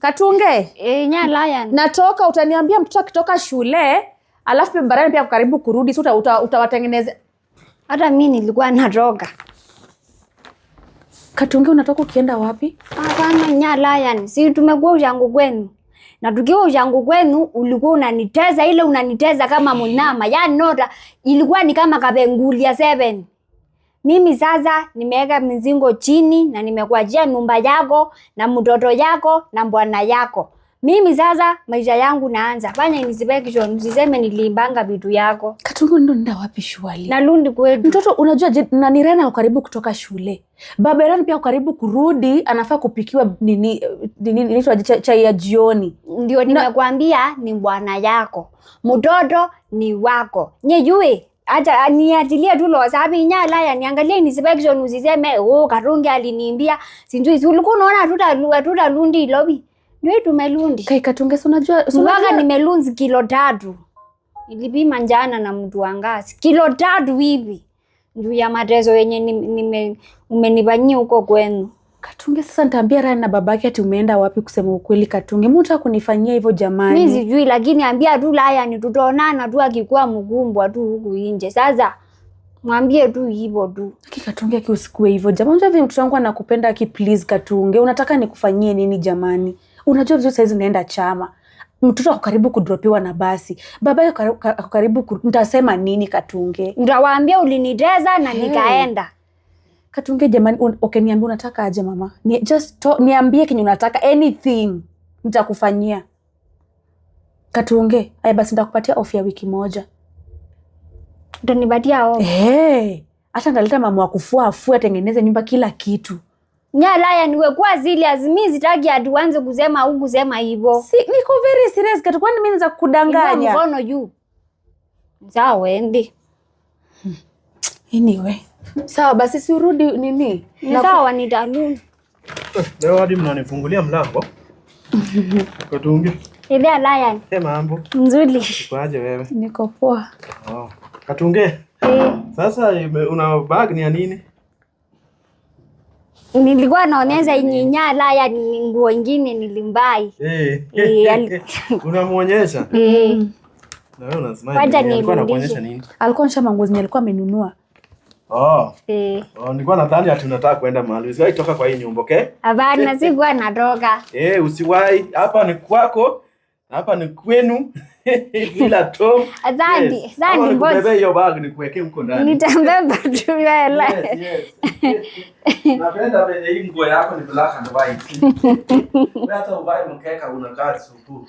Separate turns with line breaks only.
Katunge.
Lion.
Natoka, utaniambia mtoto akitoka shule, alafu barani pia karibu kurudi, si utawatengeneza.
Hata mimi nilikuwa natoka.
Katunge, unatoka ukienda wapi?
Hapana Lion, si tumekuwa ushangu kwenu. Na tukiwa ushangu kwenu ulikuwa unaniteza, ile unaniteza kama mnyama. Yaani nota ilikuwa ni kama kabenguli ya 7. Mimi sasa nimeweka mizingo chini na nimekuachia nyumba yako na mtoto yako na bwana yako. Mimi sasa maisha yangu naanza. Fanya inspection, usiseme nilimbanga vitu yako.
Katunge, ndo nenda wapi shwali?
Narundi kwetu.
Mtoto unajua na Nirena karibu kutoka shule. Baba Irene pia karibu kurudi, anafaa kupikiwa nini chai ya jioni.
Ndio nimekwambia ni bwana yako. Mtoto ni wako. Nyejui acha niatilie tu lo sabi Nyala niangalie inspection usiseme Katunge aliniambia sinjui ulikuwa unaona tutalundi lobi. Ndio tumelundi.
Kai Katunge, unajua
nimelunzi kilo 3. Ilipima njana na mtu angazi. Kilo 3 hivi. Juu ya mateso yenye umenifanyia huko kwenu.
Katunge, sasa nitaambia Ryan na babake ati umeenda wapi kusema ukweli Katunge. Mtu kunifanyia hivyo jamani.
Mimi sijui lakini ambia tu Lion tutaonana tu akikuwa mgumbwa tu huku nje. Sasa mwambie tu hivyo tu.
Katunge, usikue hivyo jamani. Unajua mtoto wangu anakupenda please Katunge. Unataka nikufanyie nini jamani? Unajua vizuri saizi naenda chama. Mtoto ako karibu kudropiwa na basi. Baba yako karibu nitasema nini Katunge?
Nitawaambia uliniteza na nikaenda.
Katunge jamani, okay niambie unataka aje mama? Niambie kenye unataka, anything nitakufanyia. Katunge, haya basi nitakupatia off ya wiki moja.
Ndio nipatia off.
Hata ndaleta mama wa kufua afue atengeneze nyumba kila kitu.
Lion niwe kwa serious, mimi sitaki atuanze kusema au kusema hivyo.
Niko very serious Katu, kwani mimi naanza kudanganya?
Mkono juu. Sawa ende.
Anyway. Sawa basi si urudi nini?
Sawa nitarudi.
Leo hadi mnanifungulia mlango. Katunge.
Ile Lion.
Mambo.
Nzuri.
Kwaje wewe?
Niko poa.
Katunge. Sasa una bag ni ya nini?
Nilikuwa naonyesha Nyinya Lion nguo nyingine nilimbai.
Unamuonyesha? Na wewe unasema alikuwa anakuonyesha nini?
Alikuwa anashama nguo zenye alikuwa amenunua.
Nilikuwa nadhani ati unataka kwenda mahali. Usiwahi toka kwa hii nyumba, okay?
Hapana, sikuwa natoka.
Usiwahi. Hapa ni kwako. Hapa ni kwenu. Bila Tom.
Asante
boss. Bebe hiyo bag nikuwekee huko ndani.
Nitambeba tu wewe.
Yes. Napenda venye hii nguo yako ni black and white. Hata uvae mkeka unakaa supu.